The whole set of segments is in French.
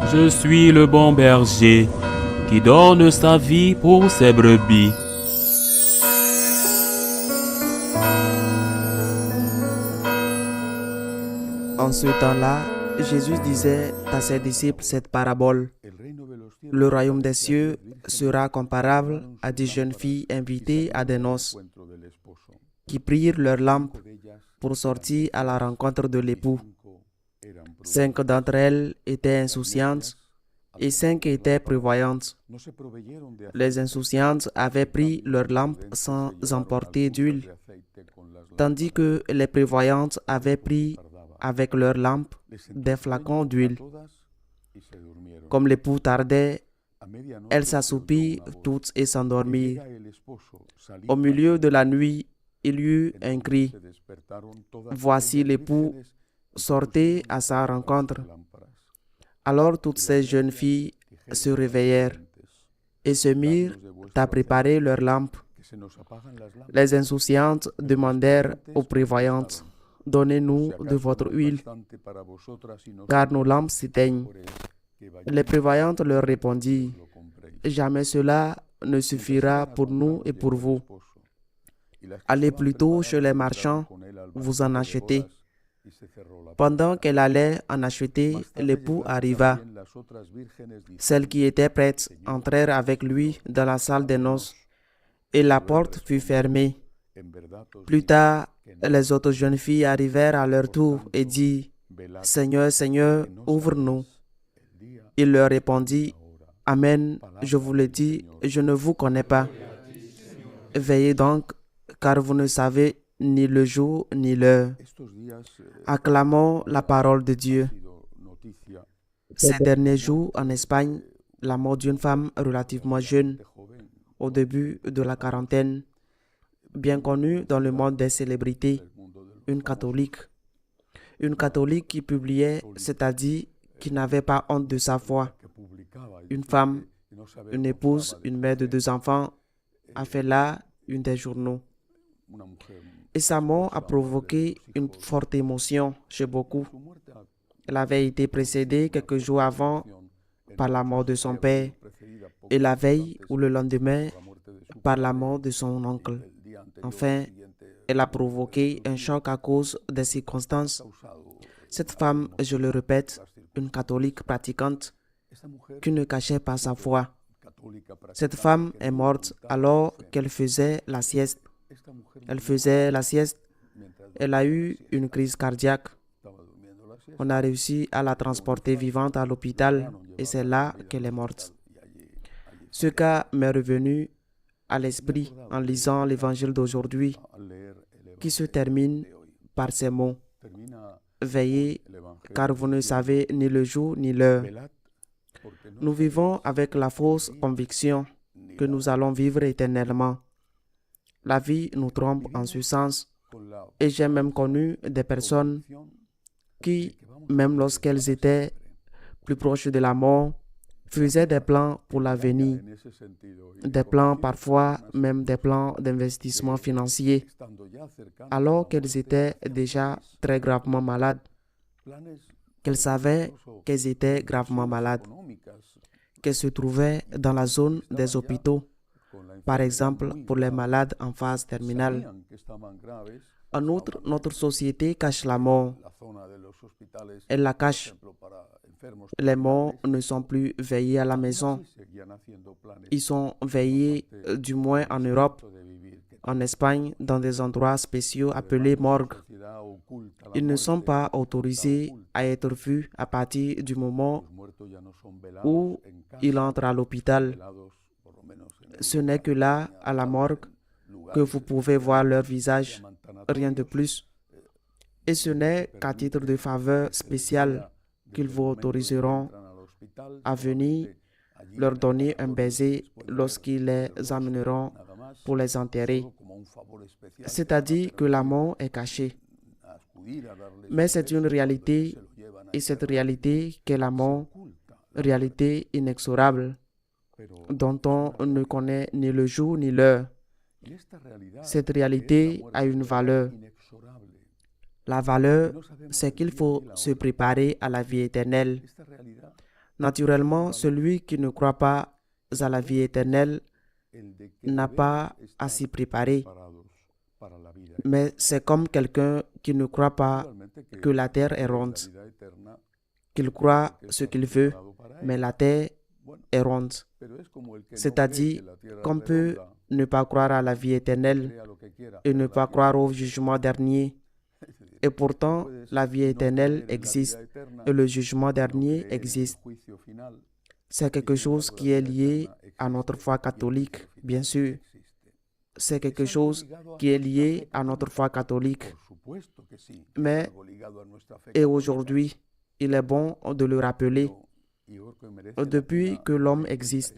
Je suis le bon berger qui donne sa vie pour ses brebis. En ce temps-là, Jésus disait à ses disciples cette parabole. Le royaume des cieux sera comparable à des jeunes filles invitées à des noces qui prirent leur lampe pour sortir à la rencontre de l'époux. 5 d'entre elles étaient insouciantes et 5 étaient prévoyantes. Les insouciantes avaient pris leur lampe sans emporter d'huile, tandis que les prévoyantes avaient pris avec leur lampe des flacons d'huile. Comme l'époux tardait, elles s'assoupirent toutes et s'endormirent. Au milieu de la nuit, il y eut un cri. Voici l'époux, sortez à sa rencontre. Alors toutes ces jeunes filles se réveillèrent et se mirent à préparer leurs lampes. Les insouciantes demandèrent aux prévoyantes, donnez-nous de votre huile, car nos lampes s'éteignent. Les prévoyantes leur répondirent, jamais cela ne suffira pour nous et pour vous. Allez plutôt chez les marchands, vous en achetez. Pendant qu'elle allait en acheter, l'époux arriva. Celles qui étaient prêtes entrèrent avec lui dans la salle des noces, et la porte fut fermée. Plus tard, les autres jeunes filles arrivèrent à leur tour et dirent, « Seigneur, Seigneur, ouvre-nous. » Il leur répondit, « Amen, je vous le dis, je ne vous connais pas. Veillez donc, car vous ne savez ni le jour ni l'heure. » Acclamons la parole de Dieu. Ces derniers jours, en Espagne, la mort d'une femme relativement jeune, au début de la quarantaine, bien connue dans le monde des célébrités, une catholique. Une catholique qui publiait, c'est-à-dire qui n'avait pas honte de sa foi. Une femme, une épouse, une mère de 2 enfants, a fait là une des journaux. Et sa mort a provoqué une forte émotion chez beaucoup. Elle avait été précédée quelques jours avant par la mort de son père et la veille ou le lendemain par la mort de son oncle. Enfin, elle a provoqué un choc à cause des circonstances. Cette femme, je le répète, une catholique pratiquante qui ne cachait pas sa foi. Cette femme est morte alors qu'elle faisait la sieste. Elle faisait la sieste. Elle a eu une crise cardiaque. On a réussi à la transporter vivante à l'hôpital et c'est là qu'elle est morte. Ce cas m'est revenu à l'esprit en lisant l'évangile d'aujourd'hui qui se termine par ces mots. Veillez, car vous ne savez ni le jour ni l'heure. Nous vivons avec la fausse conviction que nous allons vivre éternellement. La vie nous trompe en ce sens et j'ai même connu des personnes qui, même lorsqu'elles étaient plus proches de la mort, faisaient des plans pour l'avenir, des plans parfois même des plans d'investissement financier, alors qu'elles étaient déjà très gravement malades, qu'elles savaient qu'elles étaient gravement malades, qu'elles se trouvaient dans la zone des hôpitaux, par exemple pour les malades en phase terminale. En outre, notre société cache la mort. Elle la cache. Les morts ne sont plus veillés à la maison. Ils sont veillés, du moins en Europe, en Espagne, dans des endroits spéciaux appelés morgues. Ils ne sont pas autorisés à être vus à partir du moment où ils entrent à l'hôpital. Ce n'est que là, à la morgue, que vous pouvez voir leur visage, rien de plus. Et ce n'est qu'à titre de faveur spéciale qu'ils vous autoriseront à venir leur donner un baiser lorsqu'ils les amèneront pour les enterrer. C'est-à-dire que la mort est cachée. Mais c'est une réalité, et cette réalité qu'est la mort, réalité inexorable, dont on ne connaît ni le jour ni l'heure. Cette réalité a une valeur. La valeur, c'est qu'il faut se préparer à la vie éternelle. Naturellement, celui qui ne croit pas à la vie éternelle n'a pas à s'y préparer. Mais c'est comme quelqu'un qui ne croit pas que la terre est ronde, qu'il croit ce qu'il veut, mais la terre est ronde. C'est-à-dire qu'on peut ne pas croire à la vie éternelle et ne pas croire au jugement dernier. Et pourtant, la vie éternelle existe et le jugement dernier existe. C'est quelque chose qui est lié à notre foi catholique, bien sûr. C'est quelque chose qui est lié à notre foi catholique. Mais, et aujourd'hui, il est bon de le rappeler, depuis que l'homme existe,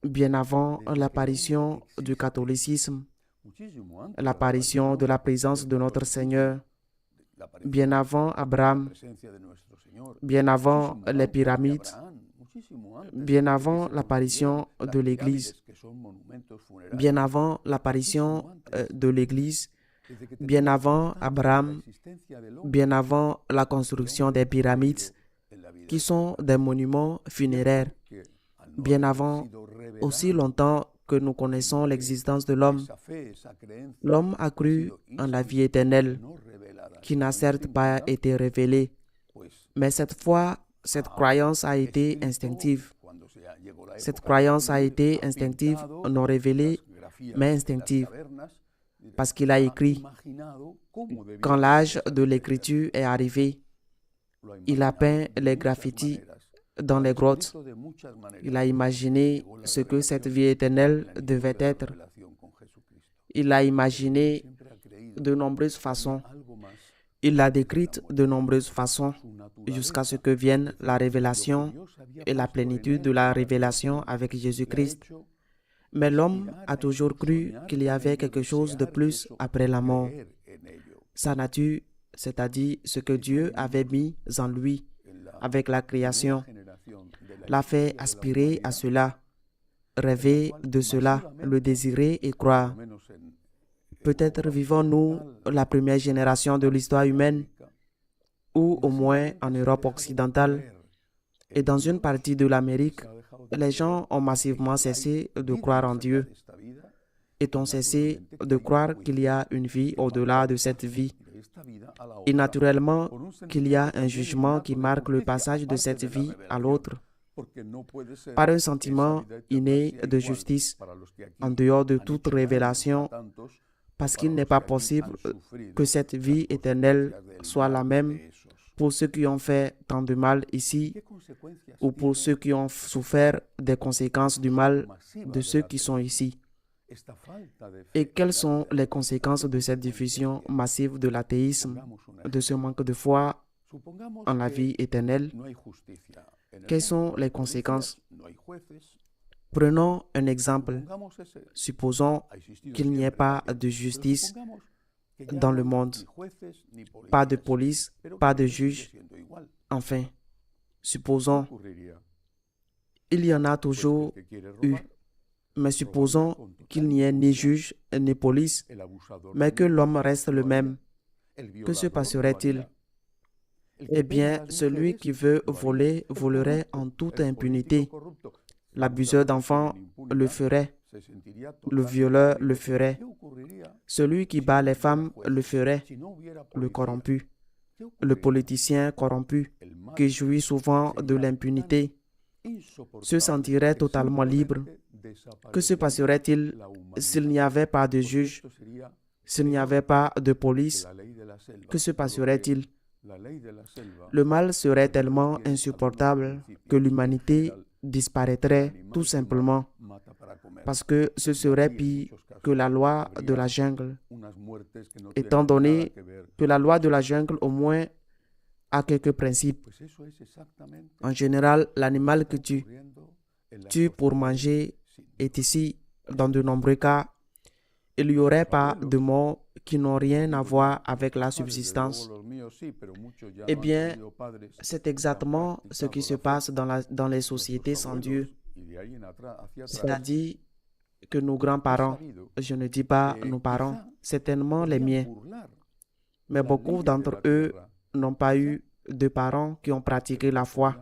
bien avant l'apparition du catholicisme, l'apparition de la présence de notre Seigneur, bien avant Abraham, bien avant les pyramides, bien avant l'apparition de l'Église, bien avant l'apparition de l'Église, bien avant Abraham, bien avant la construction des pyramides, qui sont des monuments funéraires, bien avant, aussi longtemps que nous connaissons l'existence de l'homme. L'homme a cru en la vie éternelle, qui n'a certes pas été révélée, mais cette fois, cette croyance a été instinctive. Cette croyance a été instinctive, non révélée, mais instinctive, parce qu'il a écrit. Quand l'âge de l'écriture est arrivé, il a peint les graffitis dans les grottes. Il a imaginé ce que cette vie éternelle devait être. Il a imaginé de nombreuses façons. Il l'a décrite de nombreuses façons jusqu'à ce que vienne la révélation et la plénitude de la révélation avec Jésus-Christ. Mais l'homme a toujours cru qu'il y avait quelque chose de plus après la mort. Sa nature, c'est-à-dire ce que Dieu avait mis en lui avec la création, l'a fait aspirer à cela, rêver de cela, le désirer et croire. Peut-être vivons-nous la première génération de l'histoire humaine, ou au moins en Europe occidentale, et dans une partie de l'Amérique, les gens ont massivement cessé de croire en Dieu et ont cessé de croire qu'il y a une vie au-delà de cette vie. Et naturellement, qu'il y a un jugement qui marque le passage de cette vie à l'autre, par un sentiment inné de justice, en dehors de toute révélation, parce qu'il n'est pas possible que cette vie éternelle soit la même pour ceux qui ont fait tant de mal ici ou pour ceux qui ont souffert des conséquences du mal de ceux qui sont ici. Et quelles sont les conséquences de cette diffusion massive de l'athéisme, de ce manque de foi en la vie éternelle? Quelles sont les conséquences? Prenons un exemple. Supposons qu'il n'y ait pas de justice dans le monde, pas de police, pas de juge. Enfin, supposons, il y en a toujours eu, mais supposons qu'il n'y ait ni juge ni police, mais que l'homme reste le même. Que se passerait-il? Eh bien, celui qui veut voler, volerait en toute impunité. L'abuseur d'enfants le ferait. Le violeur le ferait. Celui qui bat les femmes le ferait. Le corrompu. Le politicien corrompu, qui jouit souvent de l'impunité, se sentirait totalement libre. Que se passerait-il s'il n'y avait pas de juge, s'il n'y avait pas de police? Que se passerait-il? Le mal serait tellement insupportable que l'humanité disparaîtrait tout simplement, parce que ce serait pire que la loi de la jungle, étant donné que la loi de la jungle au moins a quelques principes. En général, l'animal que tu tues pour manger est ici. Dans de nombreux cas, il n'y aurait pas de mots qui n'ont rien à voir avec la subsistance. Eh bien, c'est exactement ce qui se passe dans les sociétés sans Dieu. C'est-à-dire que nos grands-parents, je ne dis pas nos parents, certainement les miens, mais beaucoup d'entre eux n'ont pas eu de parents qui ont pratiqué la foi.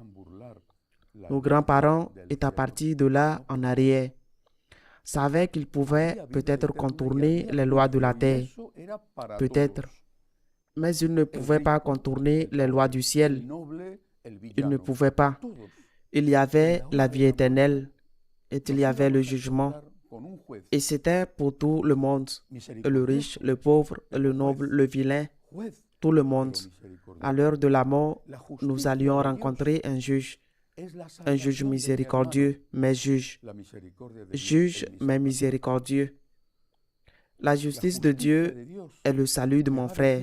Nos grands-parents étaient partis de là en arrière, savaient qu'ils pouvaient peut-être contourner les lois de la terre, peut-être, mais ils ne pouvaient pas contourner les lois du ciel. Ils ne pouvaient pas. Il y avait la vie éternelle et il y avait le jugement. Et c'était pour tout le monde, le riche, le pauvre, le noble, le vilain, tout le monde. À l'heure de la mort, nous allions rencontrer un juge miséricordieux, mais juge mais miséricordieux. La justice de Dieu est le salut de mon frère.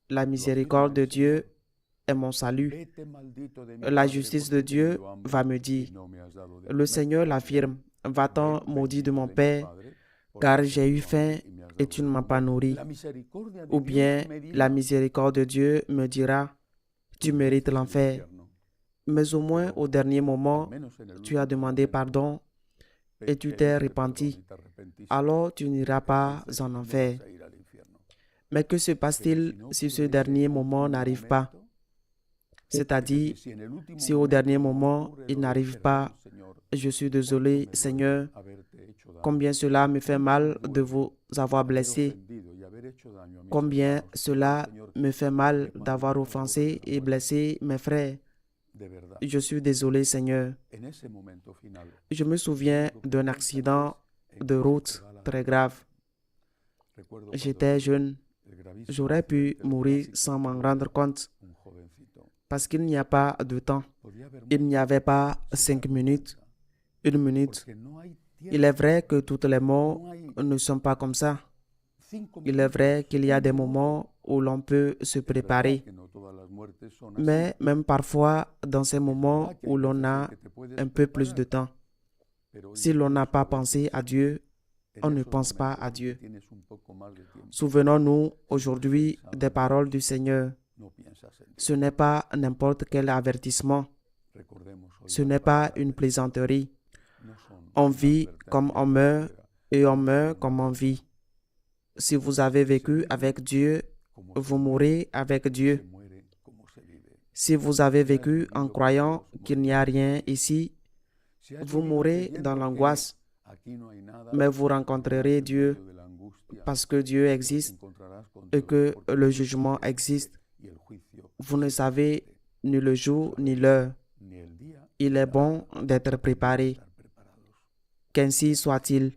La miséricorde de Dieu est mon salut. La justice de Dieu va me dire, le Seigneur l'affirme, va-t'en maudit de mon Père, car j'ai eu faim et tu ne m'as pas nourri. Ou bien la miséricorde de Dieu me dira, tu mérites l'enfer. Mais au moins au dernier moment, tu as demandé pardon et tu t'es repenti. Alors tu n'iras pas en enfer. Mais que se passe-t-il si ce dernier moment n'arrive pas? C'est-à-dire, si au dernier moment il n'arrive pas, je suis désolé, Seigneur, combien cela me fait mal de vous avoir blessé, combien cela me fait mal d'avoir offensé et blessé mes frères. Je suis désolé, Seigneur. Je me souviens d'un accident de route très grave. J'étais jeune. J'aurais pu mourir sans m'en rendre compte parce qu'il n'y a pas de temps. Il n'y avait pas 5 minutes, 1 minute. Il est vrai que toutes les morts ne sont pas comme ça. Il est vrai qu'il y a des moments où l'on peut se préparer. Mais même parfois, dans ces moments où l'on a un peu plus de temps, si l'on n'a pas pensé à Dieu, on ne pense pas à Dieu. Souvenons-nous aujourd'hui des paroles du Seigneur. Ce n'est pas n'importe quel avertissement. Ce n'est pas une plaisanterie. On vit comme on meurt et on meurt comme on vit. Si vous avez vécu avec Dieu, vous mourrez avec Dieu. Si vous avez vécu en croyant qu'il n'y a rien ici, vous mourrez dans l'angoisse. Mais vous rencontrerez Dieu parce que Dieu existe et que le jugement existe. Vous ne savez ni le jour ni l'heure. Il est bon d'être préparé. Qu'ainsi soit-il.